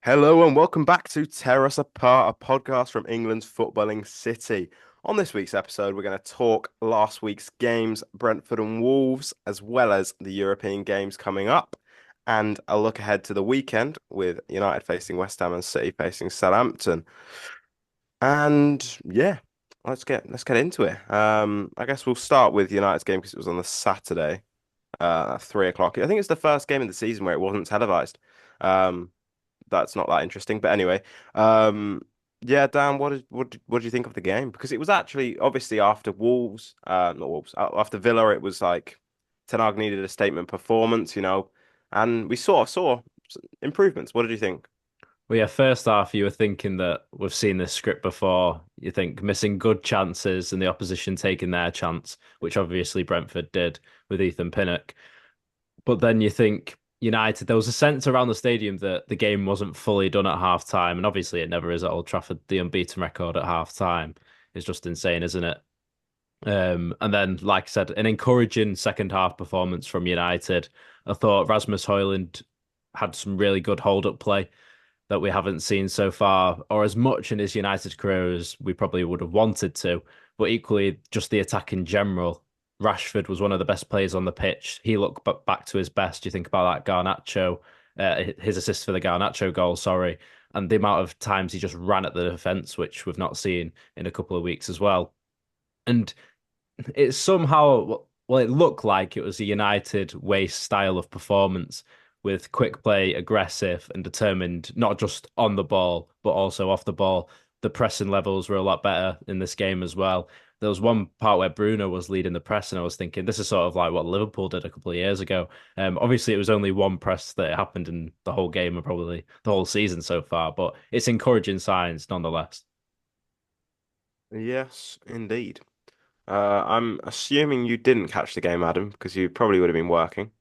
Hello and welcome back to Tear Us Apart, a podcast from England's footballing city. On this week's episode, we're going to talk last week's games, Brentford and Wolves, as well as the European games coming up, and a look ahead to the weekend with United facing West Ham and City facing Southampton. And yeah, let's get into it. I guess we'll start with United's game because it was on the Saturday, at 3 o'clock. I think it's the first game of the season where it wasn't televised. Um, that's not that interesting. But anyway, um, yeah, Dan, what do you think of the game? Because it was actually obviously after Wolves, not Wolves, after Villa, it was like Ten Hag needed a statement performance, and we saw improvements. What did you think? Well, yeah, first half, you were thinking that we've seen this script before. You think missing good chances and the opposition taking their chance, which obviously Brentford did with Ethan Pinnock. But then you think United, there was a sense around the stadium that the game wasn't fully done at half time. And obviously, it never is at Old Trafford. The unbeaten record at half time is just insane, isn't it? And then, like I said, an encouraging second half performance from United. I thought Rasmus Højlund had some really good hold up play that we haven't seen so far, or as much in his United career as we probably would have wanted to. But equally, just the attack in general. Rashford was one of the best players on the pitch. He looked back to his best. You think about that Garnacho, his assist for the Garnacho goal, sorry, and the amount of times he just ran at the defence, which we've not seen in a couple of weeks as well. And it somehow, well, it looked like it was a United way style of performance with quick play, aggressive and determined, not just on the ball, but also off the ball. The pressing levels were a lot better in this game as well. There was one part where Bruno was leading the press, and I was thinking this is sort of like what Liverpool did a couple of years ago. Obviously, it was only one press that happened in the whole game and probably the whole season so far, but it's encouraging signs nonetheless. Yes, indeed. I'm assuming you didn't catch the game, Adam, because you probably would have been working.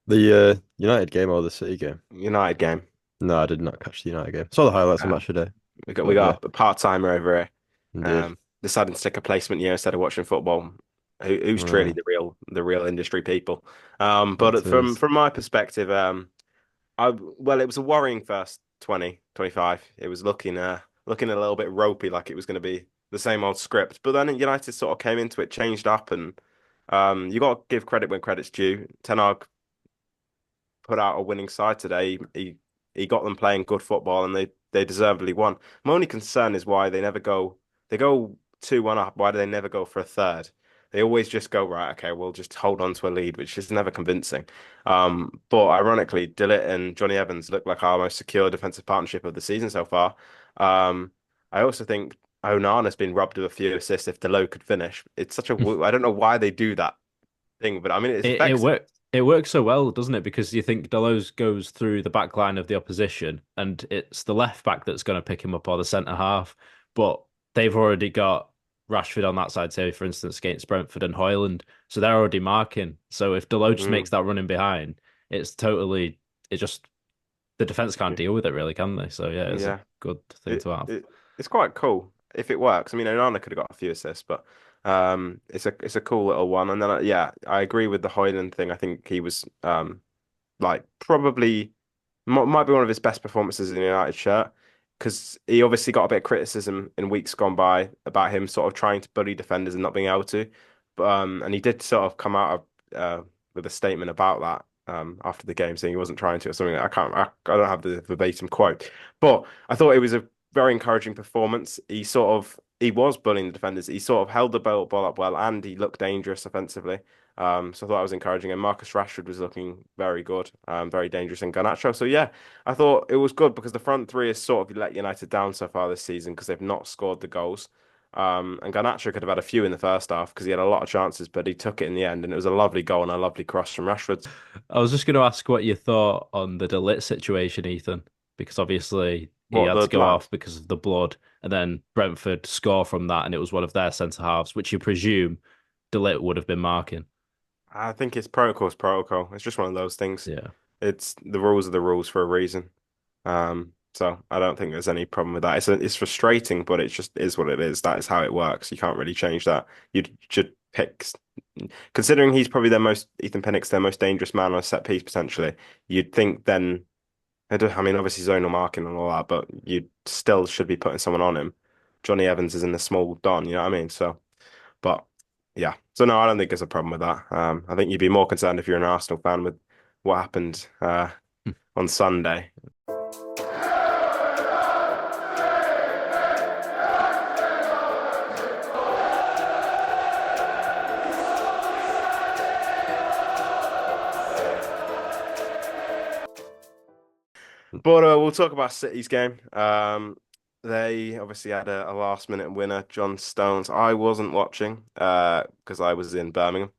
The United game or the City game? United game. No, I did not catch the United game. Saw the highlights on Uh, match today, we but yeah, got a part timer over here. indeed. Deciding to take a placement year instead of watching football. Who's truly Uh, the real industry people? But it from is. from my perspective, it was a worrying first 20 25. It was looking a little bit ropey, like it was going to be the same old script. But then United sort of came into it, changed up, and you got to give credit when credit's due. Ten Hag put out a winning side today. He got them playing good football, and they deservedly won. My only concern is why they never go. They go 2-1 up. Why do they never go for a third? They always just go, right, okay, we'll just hold on to a lead, which is never convincing. But ironically, Dillett and Johnny Evans look like our most secure defensive partnership of the season so far. I also think Onana's been robbed of a few assists if Delo could finish. It's such a I don't know why they do that thing, but I mean it's It effective. worked. It works so well, doesn't it? Because you think Delos goes through the back line of the opposition, and it's the left back that's going to pick him up or the centre half. But they've already got Rashford on that side, say for instance against Brentford and Højlund, so they're already marking. So if Delos just Mm, makes that running behind, it's totally it just the defense can't yeah. deal with it really, can they? So yeah, it's a Yeah. good thing It, to have. it's quite cool if it works. I mean, Onana could have got a few assists, but it's a cool little one. And then yeah, I agree with the Højlund thing. I think he was like probably might be one of his best performances in a United shirt because he obviously got a bit of criticism in weeks gone by about him sort of trying to bully defenders and not being able to. But and he did sort of come out with a statement about that after the game, saying he wasn't trying to or something. I don't have the verbatim quote, but I thought it was a very encouraging performance. He was bullying the defenders. He sort of held the ball up well, and he looked dangerous offensively. So I thought that was encouraging. And Marcus Rashford was looking very good, very dangerous in Garnacho. So yeah, I thought it was good because the front three has sort of let United down so far this season because they've not scored the goals. And Garnacho could have had a few in the first half because he had a lot of chances, but he took it in the end, and it was a lovely goal and a lovely cross from Rashford. I was just going to ask what you thought on the Delit situation, Ethan, because obviously he What had to the go lad? off because of the blood, and then Brentford score from that, and it was one of their centre halves, which you presume Delit would have been marking. I think it's protocol's protocol. It's just one of those things. Yeah. It's the rules are the rules for a reason. So I don't think there's any problem with that. It's frustrating, but it just is what it is. That is how it works. You can't really change that. You should pick, considering he's probably their most Ethan Pinnock's their most dangerous man on a set piece potentially. You'd think then I mean, obviously zonal marking and all that, but you still should be putting someone on him. Johnny Evans is in the small Don, you know what I mean? So, but yeah, so no, I don't think there's a problem with that. I think you'd be more concerned if you're an Arsenal fan with what happened on Sunday. But we'll talk about City's game. They obviously had a last minute winner, John Stones. I wasn't watching because I was in Birmingham.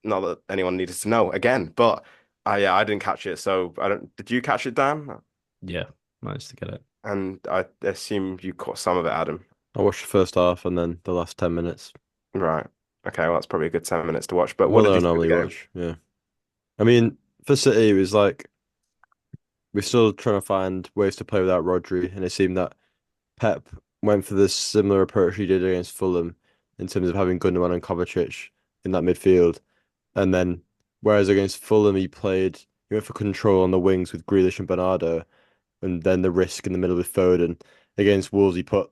Not that anyone needed to know again, but yeah, I didn't catch it. So I don't. Did you catch it, Dan? Yeah, managed to get it. And I assume you caught some of it, Adam. I watched the first half and then the last 10 minutes. Right. Okay, well that's probably a good 10 minutes to watch. But what More did than you I think of normally the game? watch. Yeah. I mean, for City, it was like we're still trying to find ways to play without Rodri, and it seemed that Pep went for this similar approach he did against Fulham in terms of having Gundogan and Kovacic in that midfield. And then, whereas against Fulham, he went for control on the wings with Grealish and Bernardo, and then the risk in the middle with Foden. Against Wolves, he put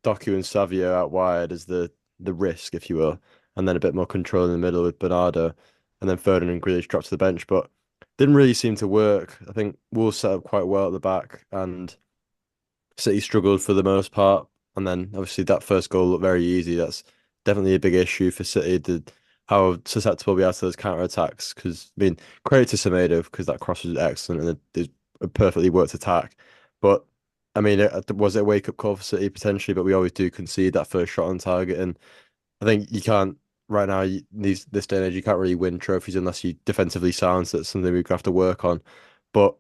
Doku and Savio out wide as the risk, if you will, and then a bit more control in the middle with Bernardo, and then Foden and Grealish dropped to the bench, but didn't really seem to work. I think Wolves set up quite well at the back, and City struggled for the most part, and then obviously that first goal looked very easy. That's definitely a big issue for City. How susceptible we are to those counter attacks. Because I mean, credit to Semedo because that cross was excellent and it a perfectly worked attack. But I mean, was it a wake up call for City potentially? But we always do concede that first shot on target, and I think you can't right now. This day and age, you can't really win trophies unless you defensively sound. So that's something we're gonna have to work on. But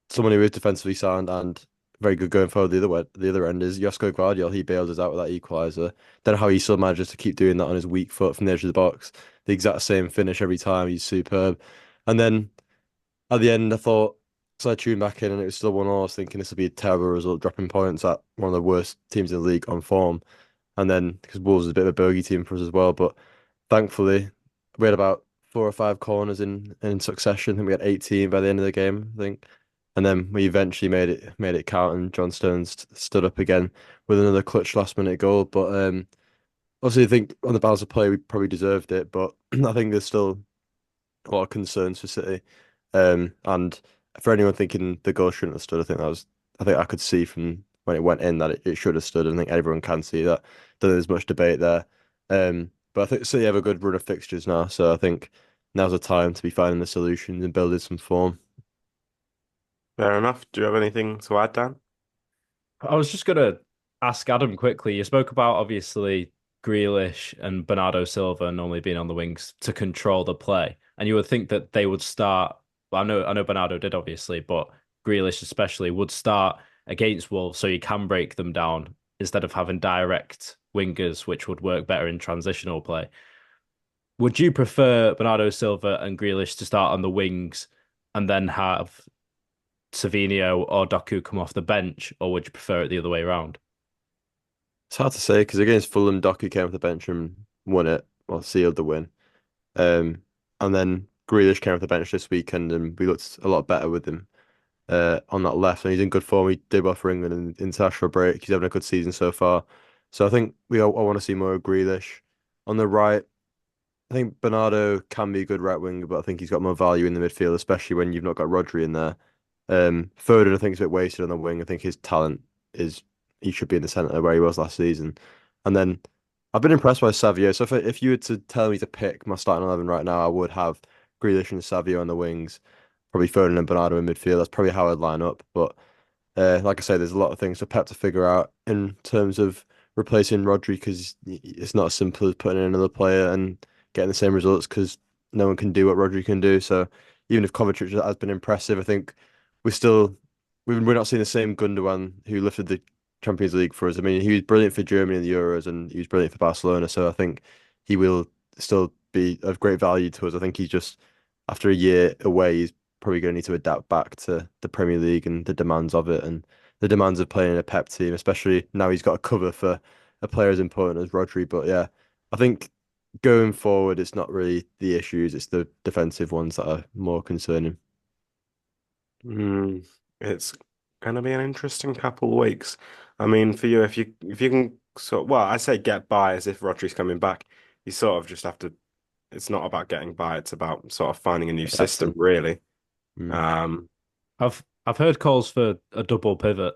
someone who is defensively sound and very good going forward the other end is Josko Gvardiol. He bailed us out with that equaliser. Don't know how he still manages to keep doing that on his weak foot from the edge of the box. The exact same finish every time. He's superb. And then at the end, I thought, so I tuned back in and it was still 1-1. I was thinking this would be a terrible result, dropping points at one of the worst teams in the league on form. And then because Wolves is a bit of a bogey team for us as well, but thankfully we had about 4 or 5 corners in succession. I think we had 18 by the end of the game, I think. And then we eventually made it count, and John Stones stood up again with another clutch last minute goal. But obviously, I think on the balance of play, we probably deserved it. But I think there's still a lot of concerns for City. And for anyone thinking the goal shouldn't have stood, I think I could see from when it went in that it should have stood. I think everyone can see that. Don't think there's much debate there. But I think City have a good run of fixtures now, so I think now's the time to be finding the solutions and building some form. Fair enough. Do you have anything to add, Dan? I was just gonna ask Adam quickly. You spoke about obviously Grealish and Bernardo Silva normally being on the wings to control the play, and you would think that they would start. Well, I know Bernardo did obviously, but Grealish especially would start against Wolves, so you can break them down instead of having direct wingers, which would work better in transitional play. Would you prefer Bernardo Silva and Grealish to start on the wings and then have Savinho or Doku come off the bench, or would you prefer it the other way around? It's hard to say because against Fulham, Doku came off the bench and won it, or sealed the win. Um, and then Grealish came off the bench this weekend, and we looked a lot better with him on that left. And he's in good form. He did well for England in international break. He's having a good season so far. So I think I want to see more of Grealish on the right. I think Bernardo can be a good right winger, but I think he's got more value in the midfield, especially when you've not got Rodri in there. Foden, I think, is a bit wasted on the wing. I think his talent is he should be in the centre where he was last season. And then I've been impressed by Savio. So if you were to tell me to pick my starting 11 right now, I would have Grealish and Savio on the wings, probably Foden and Bernardo in midfield. That's probably how I'd line up. But like I say, there's a lot of things for Pep to figure out in terms of replacing Rodri because it's not as simple as putting in another player and getting the same results because no one can do what Rodri can do. So even if Kovacic has been impressive, I think we're still we're not seeing the same Gundogan who lifted the Champions League for us. I mean, he was brilliant for Germany in the Euros and he was brilliant for Barcelona. So I think he will still be of great value to us. I think he's just after a year away, he's probably going to need to adapt back to the Premier League and the demands of it and the demands of playing in a Pep team, especially now he's got a cover for a player as important as Rodri. But yeah, I think going forward, it's not really the issues, it's the defensive ones that are more concerning. Mm, it's gonna be an interesting couple of weeks. I mean, for you, if you can sort well, I say get by as if Rodri's coming back. You sort of just have to. It's not about getting by. It's about sort of finding a new system, Adapting. really. Mm. Um, I've heard calls for a double pivot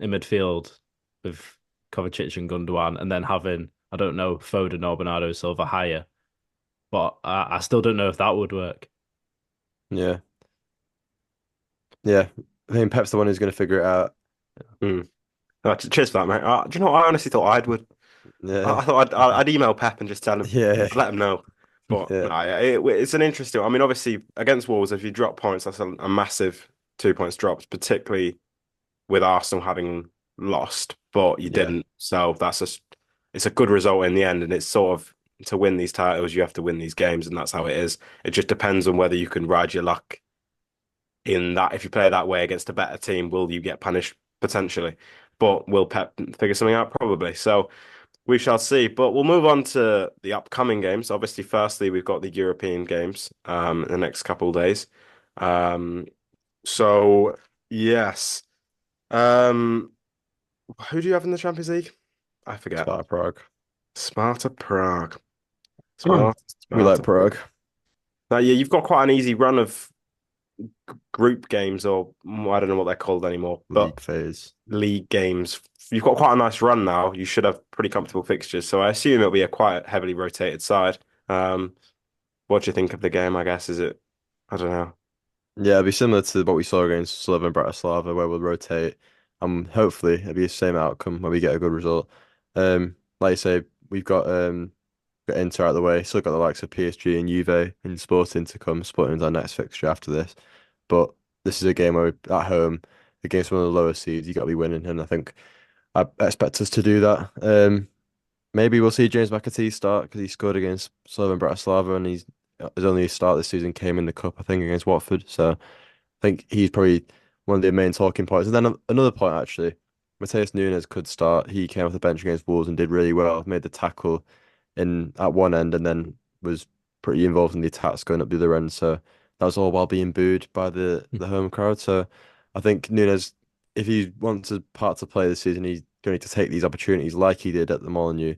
in midfield with Kovacic and Gundogan, and then having I don't know Foden or Bernardo Silva higher, but I still don't know if that would work. Yeah. Yeah. I think Pep's the one who's going to figure it out. mm. Cheers for that, mate. Do you know what I honestly thought I'd would? I Yeah. thought I'd email Pep and just tell him, Yeah. let him know. But Yeah. no, it's an interesting. I mean, obviously against Wolves, if you drop points, that's a massive 2 points dropped, particularly with Arsenal having lost, but you Yeah. didn't. So it's a good result in the end, and it's sort of to win these titles, you have to win these games, and that's how it is. It just depends on whether you can ride your luck in that. If you play that way against a better team, will you get punished potentially? But will Pep figure something out? Probably. So we shall see. But we'll move on to the upcoming games. Obviously, firstly, we've got the European games in the next couple of days. Um, so yes. Um, who do you have in the Champions League? I forget. Sparta Prague. Sparta Prague. Mm. Sparta, We like Sparta Prague. Prague. Now, yeah, you've got quite an easy run of group games, or I don't know what they're called anymore, but League phase. league games. You've got quite a nice run now. You should have pretty comfortable fixtures. So I assume it'll be a quite heavily rotated side. Um, what do you think of the game? I guess is it? I don't know. Yeah, it'll be similar to what we saw against Slovan Bratislava, where we'll rotate, and hopefully it'll be the same outcome where we get a good result. Like you say, we've got Inter out of the way, still got the likes of PSG and Juve and Sporting to come. Sporting's our next fixture after this, but this is a game where at home against one of the lower seeds, you got to be winning, and I think I expect us to do that. Maybe we'll see James McAtee start because he scored against Slovan Bratislava, and his only start this season came in the cup, I think, against Watford. So I think he's probably one of the main talking points. And then another point actually, Mateus Nunes could start. He came off the bench against Wolves and did really well. Made the tackle in at one end and then was pretty involved in the attacks going up the other end. So that was all while being booed by the home crowd. So I think Nunes, if he wants a part to play this season, he's going to need to take these opportunities like he did at the Molineux.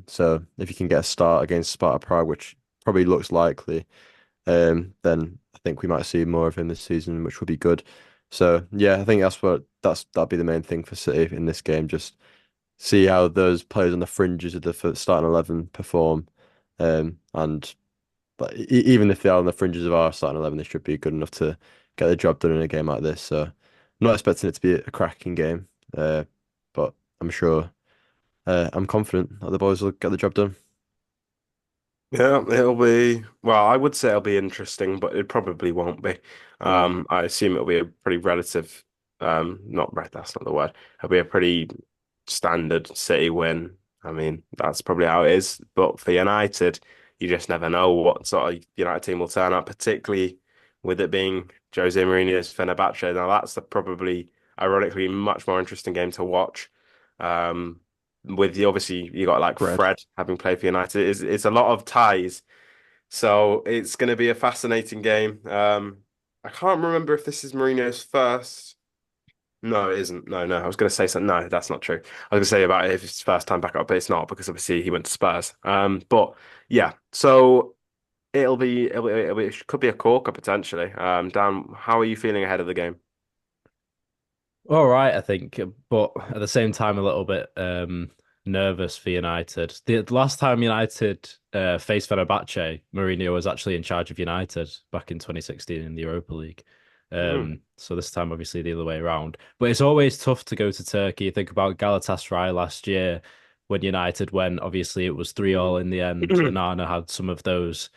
So if you can get a start against Sparta Prague, which probably looks likely, then I think we might see more of him this season, which would be good. So yeah, I think that'd be the main thing for City in this game. Just see how those players on the fringes of the starting 11 perform. And but even if they are on the fringes of our starting 11, they should be good enough to get the job done in a game like this. So I'm not expecting it to be a cracking game, but I'm sure, I'm confident that the boys will get the job done. Yeah, it'll be, well, I would say it'll be interesting, but it probably won't be. Mm. I assume it'll be a pretty relative, not right, that's not the word. It'll be a pretty standard City win. I mean, that's probably how it is. But for United, you just never know what sort of United team will turn up, particularly with it being Jose Mourinho's Fenerbahce. Now, that's probably, ironically, much more interesting game to watch. Um, with the obviously you got like Bread. Fred having played for United. It's a lot of ties, so it's going to be a fascinating game. I can't remember if this is Mourinho's first. No, it isn't. No, no. I was going to say something. No, that's not true. I was going to say about it if it's his first time back up, but it's not because obviously he went to Spurs. But yeah, so it could be a corker potentially. Dan, how are you feeling ahead of the game? All right, I think, but at the same time, a little bit nervous for United. The last time United faced Fenerbahce, Mourinho was actually in charge of United back in 2016 in the Europa League. Hmm. So this time, obviously, the other way around. But it's always tough to go to Turkey. You think about Galatasaray last year when United went. Obviously, it was 3-3 in the end, and Arna had some of those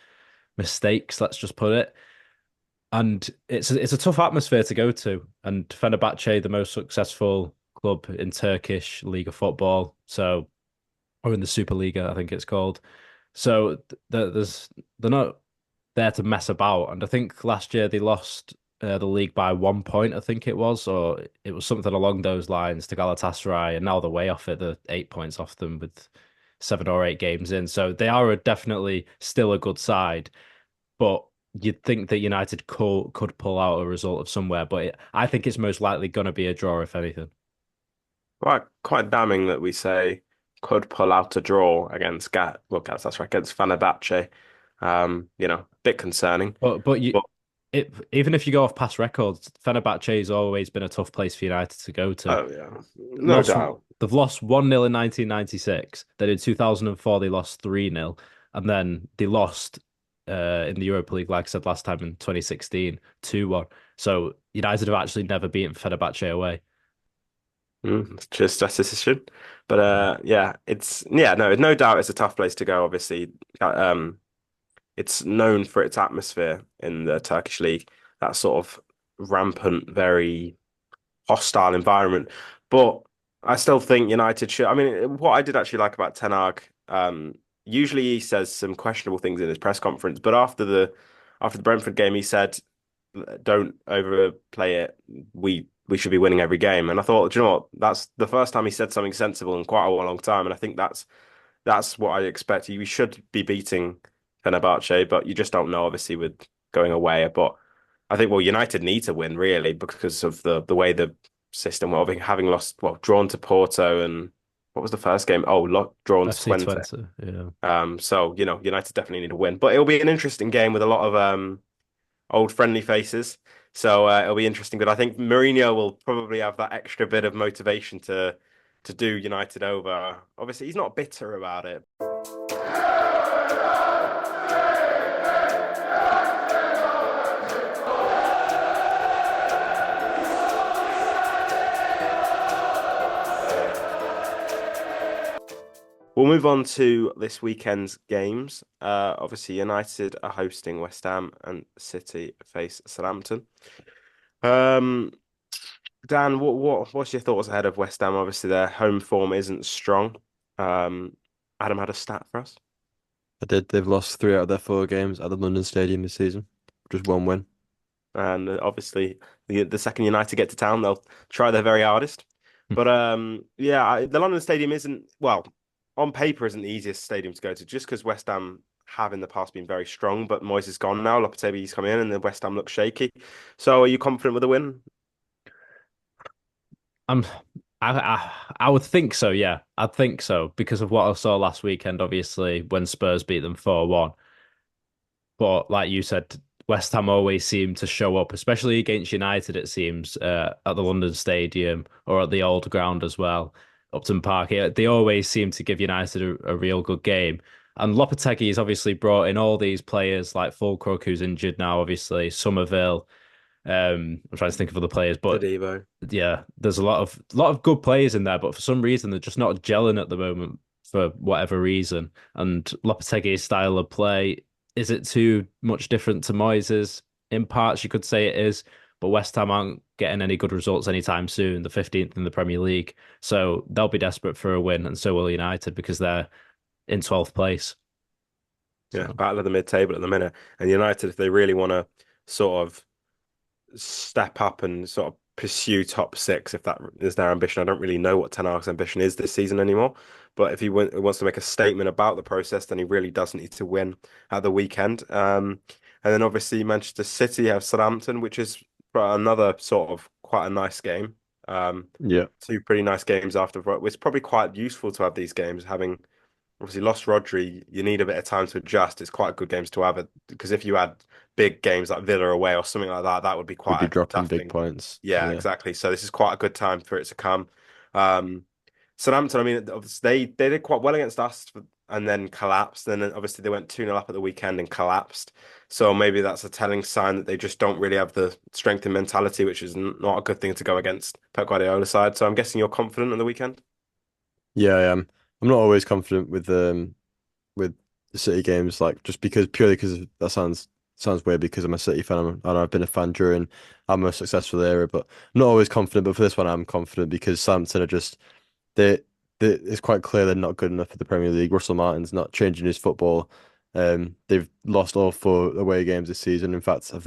mistakes. Let's just put it. And it's a tough atmosphere to go to. And Fenerbahce, the most successful club in Turkish League of Football, so or in the Super Liga, I think it's called. So they're not there to mess about. And I think last year they lost the league by 1 point, I think it was, or it was something along those lines to Galatasaray, and now they're way off it. They're 8 points off them with 7 or 8 games in. So they are definitely still a good side, but you'd think that United could pull out a result of somewhere, but I think it's most likely going to be a draw, if anything. Quite damning that we say could pull out a draw against that's right, against Fenerbahce. Bit concerning. But you, But even if you go off past records, Fenerbahce has always been a tough place for United to go to. oh yeah, no Lost, doubt. they've lost 1-0 in 1996. Then in 2004 they lost 3-0, and then they lost in the Europa League, like I said last time in 2016, 2-1. So United have actually never beaten Fenerbahce away. It's just statistician. But yeah, no doubt it's a tough place to go, obviously. It's known for its atmosphere in the Turkish league, that sort of rampant, very hostile environment. But I still think United should. I mean, what I did actually like about Ten Hag, usually he says some questionable things in his press conference, but after the Brentford game, he said, "Don't overplay it. We should be winning every game." And I thought, do you know what? That's the first time he said something sensible in quite a long time, and I think that's what I expect. We should be beating Fenerbahce, but you just don't know, obviously, with going away. But I think, well, United need to win really because of the way the system, well, having lost, well, drawn to Porto, and what was the first game? Oh, drawn to FC Twente. 20, yeah. So United definitely need to win, but it'll be an interesting game with a lot of old friendly faces. So it'll be interesting. But I think Mourinho will probably have that extra bit of motivation to do United over. Obviously, he's not bitter about it. We'll move on to this weekend's games. Obviously, United are hosting West Ham and City face Southampton. Um, Dan, what's your thoughts ahead of West Ham? Obviously, their home form isn't strong. Um, Adam had a stat for us, I did. They've lost 3 out of their 4 games at the London Stadium this season. Just one win. and obviously, the second United get to town, they'll try their very hardest. But yeah, the London Stadium isn't well on paper isn't the easiest stadium to go to, just because West Ham have in the past been very strong. But Moyes is gone now. Lopetegui's come in, and the West Ham looks shaky. So, are you confident with the win? I'm I would think so, yeah. I'd think so because of what I saw last weekend, obviously, when Spurs beat them 4-1. But like you said, West Ham always seem to show up, especially against United, it seems, at the London Stadium or at the old ground as well, Upton Park. They always seem to give United a real good game. And Lopetegui has obviously brought in all these players like Fulkrug, who's injured now, obviously, Somerville. I'm trying to think of other players, but Tadibo. yeah, there's a lot of good players in there, but for some reason they're just not gelling at the moment for whatever reason. And Lopetegui's style of play, is it too much different to Moyes's? In parts, you could say it is, but West Ham aren't getting any good results anytime soon. The 15th in the Premier League, so they'll be desperate for a win, and so will United because they're in 12th place. Yeah, So battle of the mid-table at the minute. And United, if they really want to sort of step up and sort of pursue top six, if that is their ambition. I don't really know what Ten Hag's ambition is this season anymore. But if wants to make a statement about the process, then he really does need to win at the weekend. And then obviously Manchester City have Southampton, which is another sort of quite a nice game. Yeah, Two pretty nice games after. It's probably quite useful to have these games, having obviously lost Rodri. You need a bit of time to adjust. It's quite good games to have it because if you had big games like Villa away or something like that, that would be we'd quite be a dropping tough big thing. points. Yeah, Yeah. exactly. So this is quite a good time for it to come. Um, Southampton, I mean, they did quite well against us and then collapsed. And then obviously they went 2-0 up at the weekend and collapsed. So maybe that's a telling sign that they just don't really have the strength and mentality, which is not a good thing to go against Pep Guardiola side. So I'm guessing you're confident on the weekend. Yeah, I am. I'm not always confident with the City games, like just purely because that sounds weird because I'm a City fan and I've been a fan during our most successful era, but I'm not always confident. But for this one, I'm confident because Southampton are just they, it's quite clear they're not good enough for the Premier League. Russell Martin's not changing his football. They've lost all 4 away games this season. In fact, how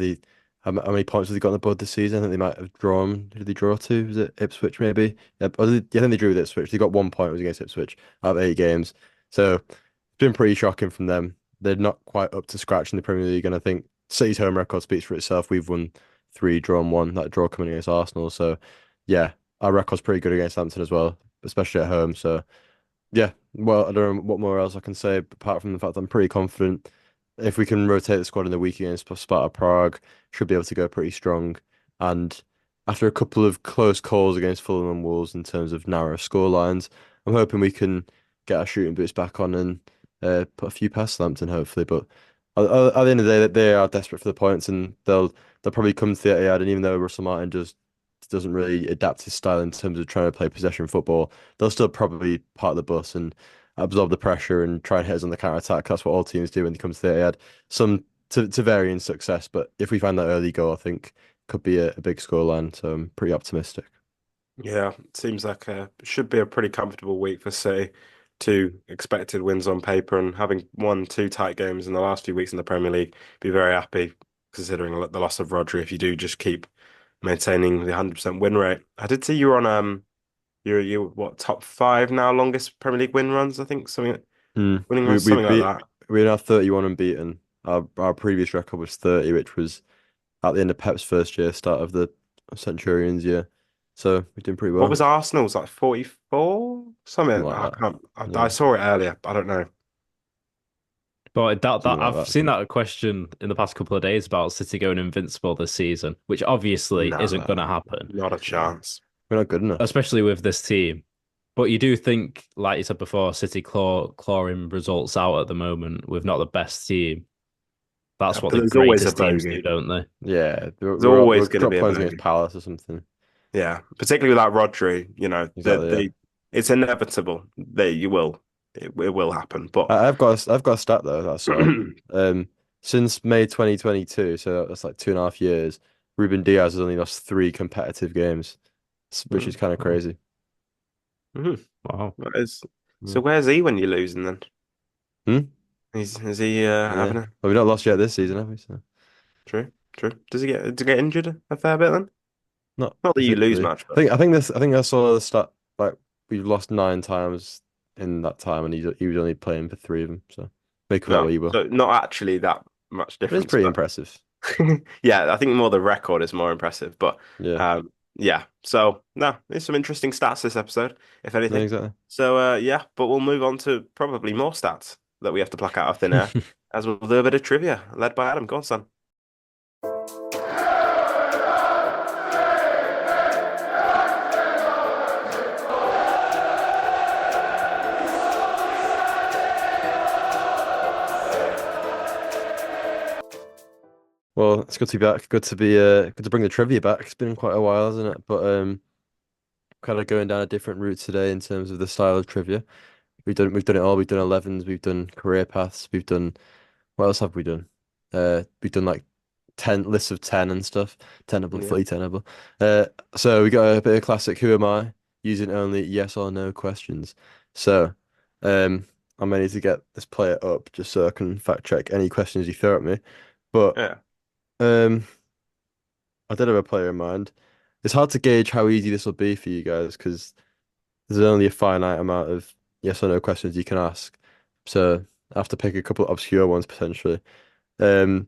many points have they got on the board this season? I think they might have drawn. Who did they draw to? Was it Ipswich maybe? Yep. Yeah, I think they drew with Ipswich. They got 1 point. It was against Ipswich out of 8 games. So it's been pretty shocking from them. They're not quite up to scratch in the Premier League, and I think City's home record speaks for itself. We've won three, drawn one. That draw coming against Arsenal. So yeah, our record's pretty good against Hampton as well, especially at home. So yeah, well, I don't know what more else I can say apart from the fact that I'm pretty confident if we can rotate the squad in the week against Sparta Prague, should be able to go pretty strong. And after a couple of close calls against Fulham and Wolves in terms of narrow score lines, I'm hoping we can get our shooting boots back on and put a few past Southampton, hopefully. But at the end of the day, they are desperate for the points, and they'll probably come to the Etihad. And even though Russell Martin doesn't really adapt his style in terms of trying to play possession football, they'll still probably park the bus and absorb the pressure and try and hit us on the counter attack. That's what all teams do when they come to the Etihad. Some to varying success, but if we find that early goal, I think could be a big scoreline. So I'm pretty optimistic. Yeah, it seems like should be a pretty comfortable week for City. Two expected wins on paper and having won two tight games in the last few weeks in the Premier League, be very happy considering the loss of Rodri if you do just keep maintaining the 100% win rate. I did see you were on you what top five now longest Premier League win runs, I think something winning We runs, we something like beat that. we're now 31 unbeaten. Our previous record was 30, which was at the end of Pep's first year, start of the Centurions year. So we're doing pretty What well. was Arsenal's like 44? Something Something like I that. can't I Yeah, saw it earlier. I don't know. But that something like I've that. seen that question in the past couple of days about City going invincible this season, which obviously isn't going No, to happen, not a No, chance. we're not good enough. especially with this team. But you do think, like you said before, City clawing results out at the moment with not the best team. That's what But the there's always a greatest teams do, bogey. don't they? Yeah, There's always we're going to drop be a points against bogey. Palace or something. Yeah, particularly without Rodri, Exactly. Yeah. it's inevitable that it will happen. But I've got a stat though that I saw. Since May 2022, so that's like 2.5 years, Ruben Diaz has only lost three competitive games, which is Mm, kind of Oh, crazy. mhm. wow. So Mm. where's he when you're losing then? Hmm? Is he Yeah. having a Well, we've not lost yet this season, have we? So true, true. Does he get injured a fair bit then? not Not that you lose particularly. much, but I think I saw the stat like we've lost 9 times in that time, and he was only playing for three of them. So make of that no. what you will. So not actually that much But it's difference, pretty but impressive. yeah, I think more the record is more impressive. But Yeah. yeah. So no, there's some interesting stats this episode, if No, anything. exactly. So yeah, but we'll move on to probably more stats that we have to pluck out of thin air, as we'll do a bit of trivia, led by Adam. Go on, son. Well, it's good to be back. Good to bring the trivia back. It's been quite a while, hasn't it? But kind of going down a different route today in terms of the style of trivia. We've done it all. We've done 11s, we've done career paths, we've done what else have we done? We've done like 10 lists of 10 and stuff. Tenable, Yeah. fully tenable. So we got a bit of classic Who am I? Using only yes or no questions. So I may need to get this player up just so I can fact check any questions you throw at me. But Yeah. um I did have a player in mind. It's hard to gauge how easy this will be for you guys because there's only a finite amount of yes or no questions you can ask. So I have to pick a couple obscure ones potentially. Um,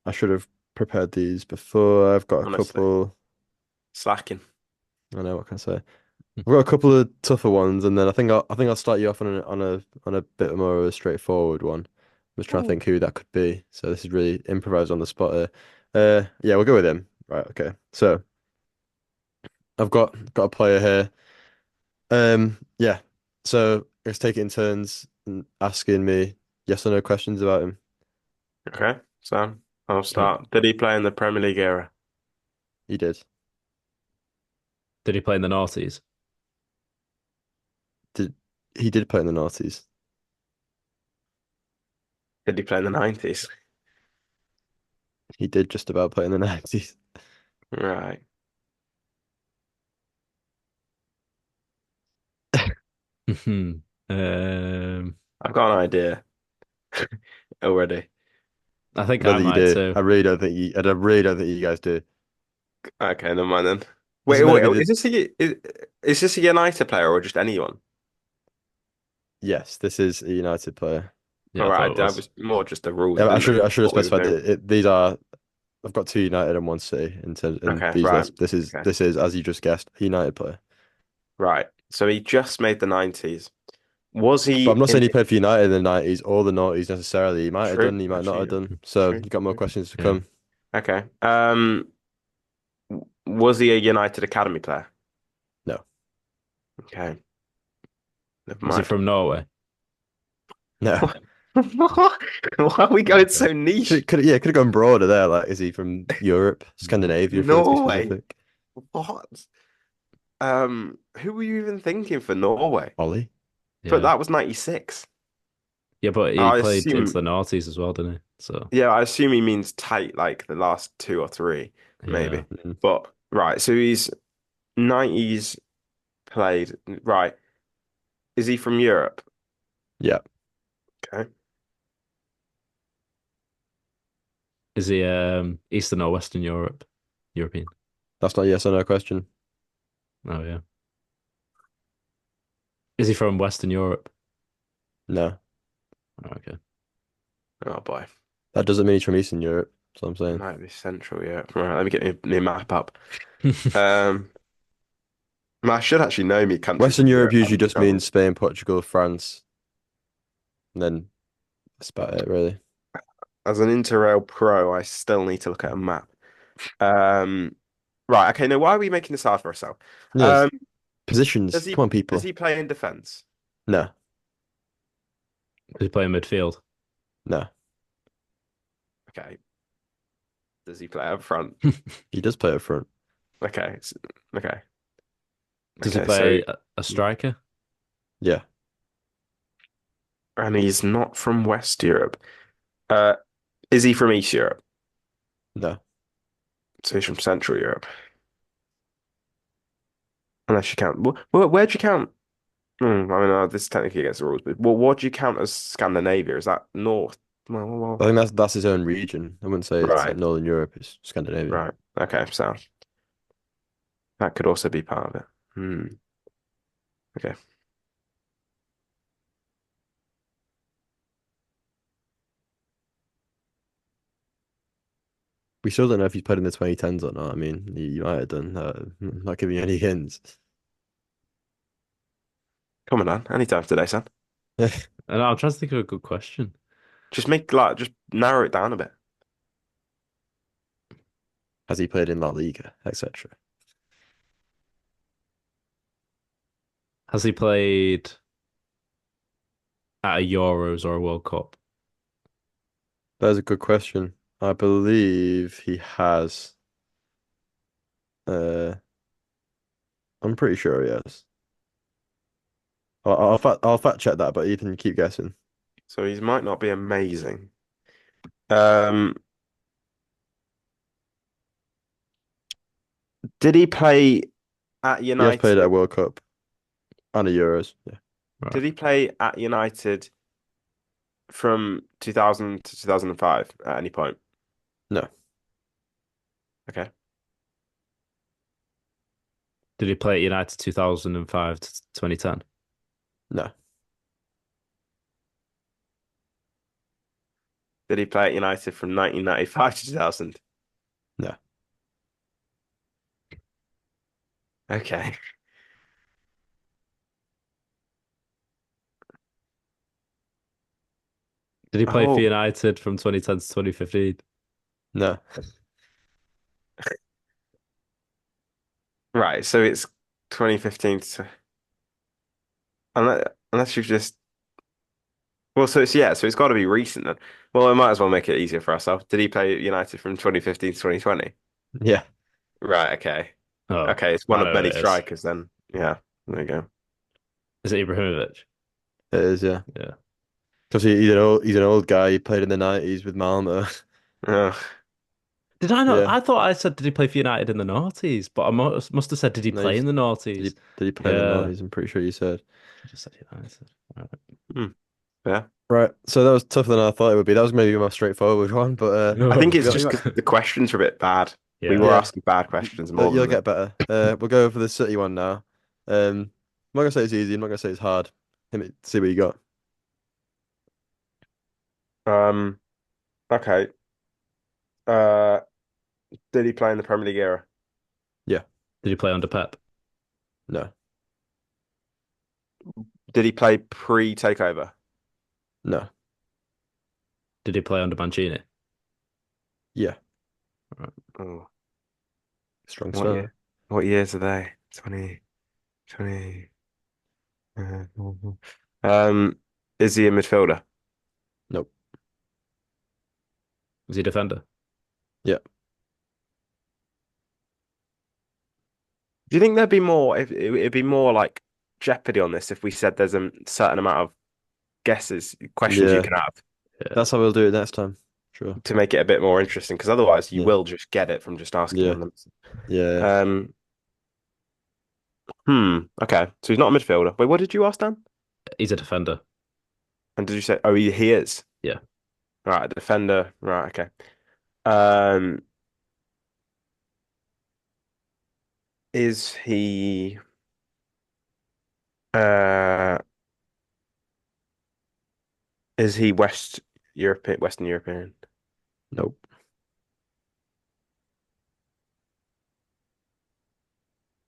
I should have prepared these before. I've got a Honestly, couple. slacking. I know what can I say. I've got a couple of tougher ones, and then I think I'll start you off on a bit more of a straightforward one. I'm just trying to Ooh. think who that could be. So this is really improvised on the spot here. Yeah, we'll go with him. Right, okay. So I've got a player here. Yeah. So let's take it in turns and asking me yes or no questions about him. Okay, so I'll Right. start. Did he play in the Premier League era? He did. Did he play in the noughties? Did he did play in the noughties? Did he play in the 90s? He did just about play in the 90s. Right. Um, I've got an idea already. I think I don't I think you might do. too. I really don't think you guys do. Okay, never mind then. This is Wait, meant to be wait, the is this a United player or just anyone? yes, this is a United player. Yeah, All I thought right, it that was. was more just the rules. Yeah, I didn't know I should have what we were specified doing. these are. I've got two United and one City in terms in Okay, these right. lists. Okay, This is as you just guessed, a United player. right. So he just made the 90s. Was But he I'm not in saying he the played for United in the 90s or the noughties necessarily. He might have true? done, he might not Actually, have yeah. done. So True. you got more True. questions to Yeah. come. Okay. Was he a United Academy player? No, Okay, never Was he mind. from Norway? no. Why are we going Okay. so niche? Could have gone broader there. Like, is he from Europe, Scandinavia, if you want to be Norway? specific? What? Who were you even thinking for Norway? Ollie? But Yeah. that was 96. Yeah, but he I played into the assume, noughties as well, didn't he? So yeah, I assume he means tight, like the last two or three, yeah. maybe. Mm, But right, so he's 90s played. Right. Is he from Europe? yeah, Okay. Is he Eastern or Western Europe? European. that's not a yes or no question. Oh yeah. Is he from Western Europe? No, Oh, okay. Oh boy. that doesn't mean he's from Eastern Europe. That's what I'm saying. Might be Central Europe. Right, let me get my map up. Um, I should actually know me countries Western in Europe Europe. usually I'm just means trouble. Spain, Portugal, France, and then that's about it, really. As an Interrail pro, I still need to look at a map. Um, right, okay, now why are we making this hard for ourselves? Yes, Um, positions. Come on, does people. he play in defence? No, Does he play in midfield? no. Okay. Does he play up front? He does play up front. Okay. Okay. Does he Okay, so play a striker? Yeah, and he's not from West Europe. Uh, is he from East Europe? no. So he's from Central Europe. Unless you count. Where'd you count? I mean, this is technically against the rules, but what do you count as Scandinavia? Is that North? I think that's his own region. I wouldn't say it's like Right, Northern Europe. It's Scandinavia. right. Okay, so that could also be part of it. Okay. We still don't know if he's played in the 2010s or not. I mean, you might have done. I'm not giving you any hints. Come on, man. Anytime today, son. And I'm trying to think of a good question. Just narrow it down a bit. Has he played in La Liga, etc.? Has he played at a Euros or a World Cup? That is a good question. I believe he has. Uh, I'm pretty sure he has. I'll fact check that, but you can keep guessing. So he might not be amazing. Um, did he play at He has played at a United? World Cup and a Euros. Yeah. Right. Did he play at United from 2000 to 2005 at any point? No, Okay. Did he play at United 2005 to 2010? no, Did he play at United from 1995 to 2000? no. Okay. Did he play for Oh, United from 2010 to 2015? No. right. So it's 2015 to, unless you've just, well, so it's, yeah, so it's got to be recent then. Well, I might as well make it easier for ourselves. Did he play at United from 2015 to 2020? Yeah, Right. Okay. Oh, Okay. It's one I of know who many it is. strikers then. Yeah. There you go. Is it Ibrahimovic? it is. Yeah, Yeah. because he's an old guy. He played in the 90s with Malmo. Oh, Did I not? Yeah. I thought I said, did he play for United in the noughties? But I must have said, did he No, you play in just, the noughties? did he play in the Yeah. 90s? I'm pretty sure you said. I just said United. All hmm. Yeah. Right. So that was tougher than I thought it would be. That was maybe a more straightward one, but I think we it's got, just because the questions are a bit bad. We Yeah. were yeah. asking bad questions more You'll than the. get better. We'll go for the City one now. I'm not gonna say it's easy. I'm not gonna say it's hard. See what you got. Um, okay. Uh, did he play in the Premier League era? Yeah. Did he play under Pep? No. Did he play pre-takeover? No. Did he play under Mancini? Yeah. Right. Oh, Strong what start. year? What years are they? 20. Um, is he a midfielder? Nope. Was he a defender? Yeah. Do you think there'd be more if it'd be more like jeopardy on this if we said there's a certain amount of guesses, questions you Yeah. can have Yeah. That's how we'll do it next time. Sure. to make it a bit more interesting? Because otherwise, you Yeah. will just get it from just asking Yeah. random. Yeah. Um, Okay, so he's not a midfielder. Wait, what did you ask, Dan? He's a defender. And did you say? Oh, he is. Yeah. Right, a defender. Right, okay. Um, is he? Uh, is he Western European? Nope.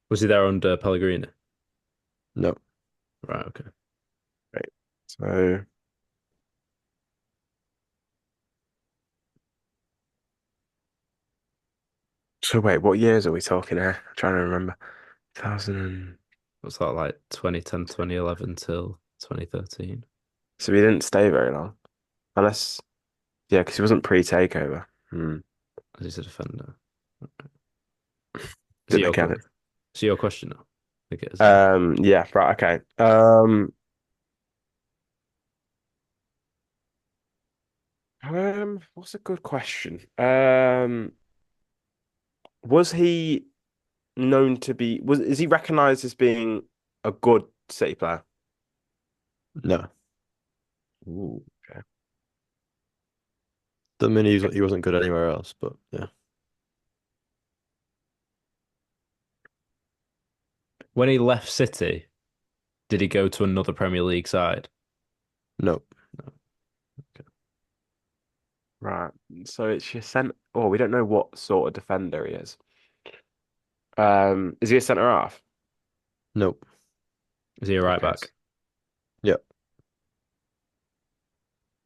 Was he there under Pellegrini? No. Right. Okay. Right. So wait, what years are we talking here? I'm trying to remember. 2000. Was that like 2010, 2011 till 2013? So he didn't stay very long, unless yeah, because he wasn't pre-takeover. He's a defender. Is it Didn't your, get it. is it your question now? I think it is, isn't it? Yeah, right, okay. What's a good question? Was he known to be is he recognized as being a good City player? No. Ooh, okay. Doesn't mean he wasn't good anywhere else, but yeah. When he left City, did he go to another Premier League side? Nope. No. Okay. Right. So it's your center. Oh, we don't know what sort of defender he is. Is he a centre half? Nope. Is he a right Okay. back? Yep.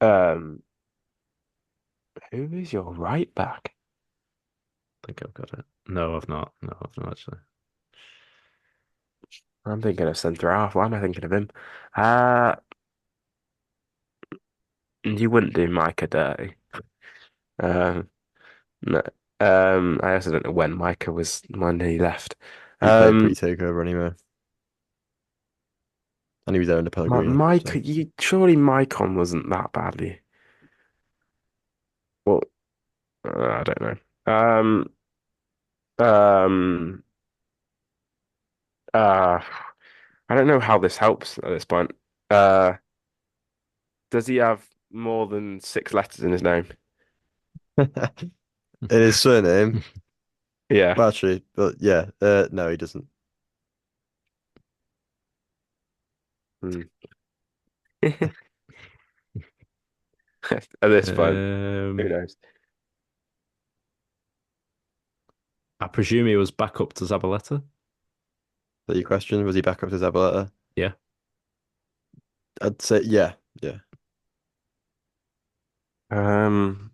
Um, who is your right back? I think I've got it. No, I've not. No, I've not actually. I'm thinking of centre half. Why am I thinking of him? Uh, you wouldn't do Micah dirty. Um, no. I also don't know when he left. He played Um, pre-takeover anyway. And he was there under Pellegrini, Micah, so you surely Maicon wasn't that badly. Well, I don't know. Um, uh, I don't know how this helps at this point. Uh, does he have more than six letters in his name? in his surname, Yeah. well, actually, but yeah, no, he doesn't. Hmm. At this point, who Um, knows? I presume he was back up to Zabaleta. That your question was he back up to Zabaleta? Yeah. I'd say yeah, yeah. Um,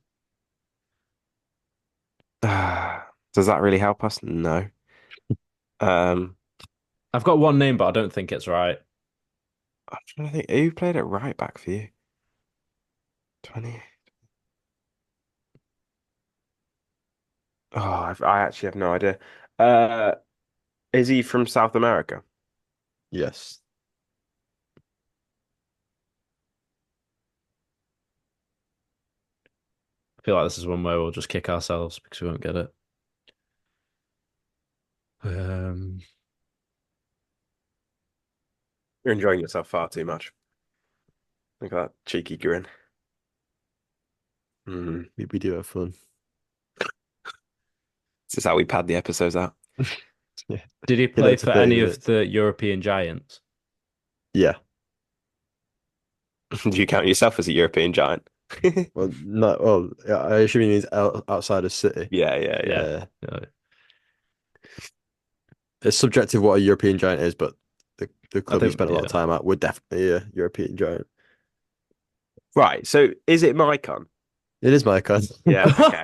does that really help us? No. Um, I've got one name, but I don't think it's right. I'm trying to think. Who played at right back for you? 20. I actually have no idea. Uh, is he from South America? Yes. I feel like this is one where we'll just kick ourselves because we won't get it. Um, You're enjoying yourself far too much. Look at that cheeky grin. We do have fun. This is how we pad the episodes out. Yeah. did he Get play up to for 30 any of minutes. the European giants? Yeah. Do you count yourself as a European giant? Well, not well. I assume he means outside of City. Yeah, yeah, yeah. Yeah. Uh, No. it's subjective what a European giant is, but the I club he think spent a lot of yeah. time at would definitely be a European giant. Right. So is it Maicon? It is my icon. Yeah. Okay.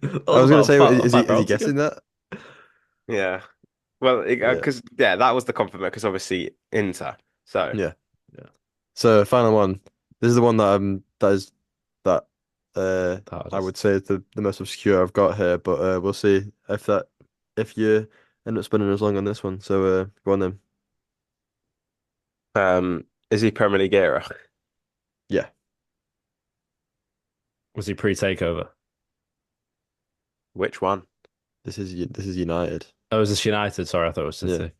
That I was was gonna about say, five is he rounds ago. guessing that? Yeah. Well, Yeah, because yeah, that was the compliment. Because obviously Inter. So yeah. Yeah, So final one. This is the one that the I hardest. would say is the most obscure I've got here, but we'll see if you end up spinning us along on this one. So go on then. is he Premier League era? Yeah, Was he pre-takeover? Which one? this is United. Oh, was this United? Sorry, I thought it was Yeah. City.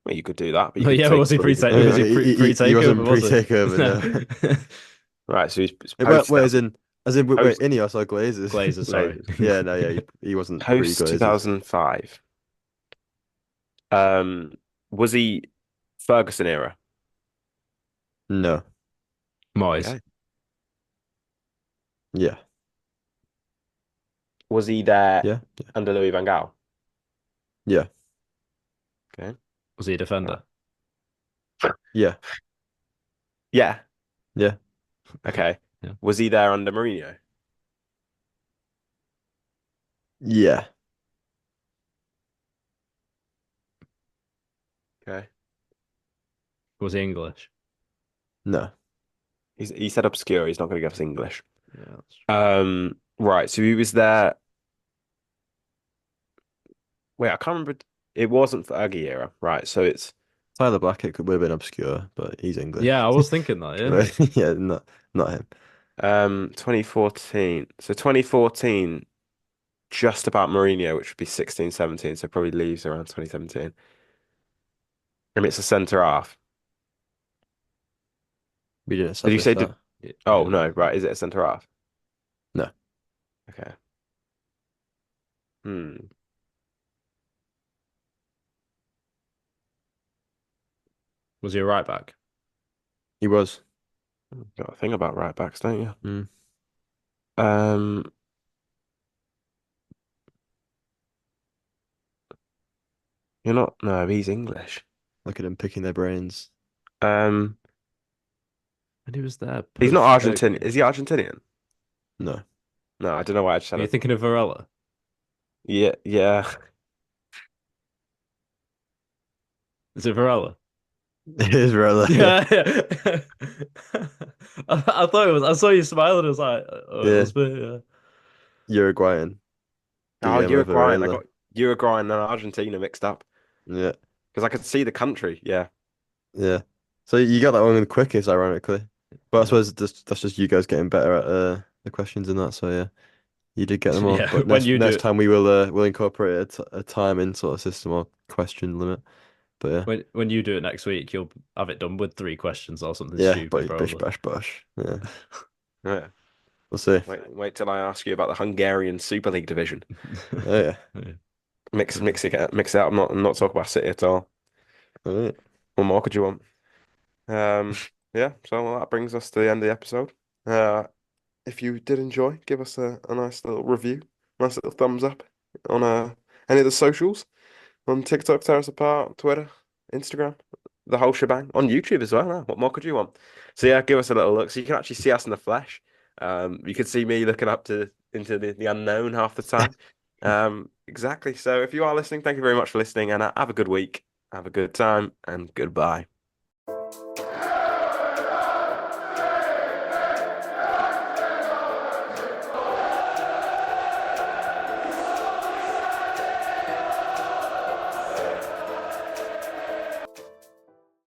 Well, you could do that, but you Well, could yeah, take was he fully pre-take? I mean, Was he he pre-takeover? wasn't Was he? pre-takeover, no. right. So he's Wait, post wait, post Ineos or Glazers? Glazers, sorry. Glazers. Yeah, no, yeah, he wasn't Post pre-Glazers. 2005. Um, was he Ferguson era? No, Moyes. Okay. yeah, Was he there yeah, under Louis van Gaal? yeah, Okay. Was he a Right. defender? yeah, Yeah. yeah, Okay. Yeah. Was he there under Mourinho? yeah. Okay. Was he English? No, He said obscure. He's not going to give us English. Yeah, that's true. Right. So he was there. Wait, I can't remember. It wasn't for Fergie era. Right. So it's Tyler Blackett would have been obscure, but he's Yeah, English. I was thinking that. Yeah. Yeah, not him. 2014. So 2014, just about Mourinho, which would be 16, 17. So probably leaves around 2017. And it's a centre half. We didn't Did you establish say did? that. Yeah, we Oh didn't. no. Right. Is it a centre half? No, Okay. Hmm. Was he a right back? he was. Got to think about right backs, don't you? Mm. Um. You're not. No, he's English. Look at him picking their brains. Um. And he was there He's not post Argentinian. Fergie. Is he Argentinian? No, No, I don't know why I just Are said you it. thinking of Varela? Yeah, yeah. Is it Varela? it is Rella. Yeah, Yeah, yeah. I thought it was. I saw you smiling. I was like, oh, it yeah. must be. Yeah. Oh, Uruguayan Guillermo Uruguayan. I Varela. got Uruguayan and Argentina mixed up Yeah, because I could see the country. Yeah. yeah. So you got that one the quickest, ironically. But I Yeah. suppose that's just you guys getting better at the questions and that. So yeah, you did get them all. Yeah. But When you do next time we'll incorporate a time in sort of system or question limit. But yeah, when you do it next week, you'll have it done with three questions or something yeah. stupid, But bish probably. bash bosh. Yeah, Yeah. we'll see. Wait till I ask you about the Hungarian Super League division. Oh yeah. Yeah. Mix it out. I'm not talking about City at all. All right. What more could you want? Um. Yeah. So that brings us to the end of the episode. If you did enjoy, give us a nice little review, nice little thumbs up on any of the socials on TikTok, Terrace Apart, Twitter, Instagram, the whole shebang on YouTube as well. What more could you want? So yeah, give us a little look so you can actually see us in the flesh. You could see me looking up to into the unknown half the time. Exactly. So if you are listening, thank you very much for listening, and have a good week, have a good time, and goodbye.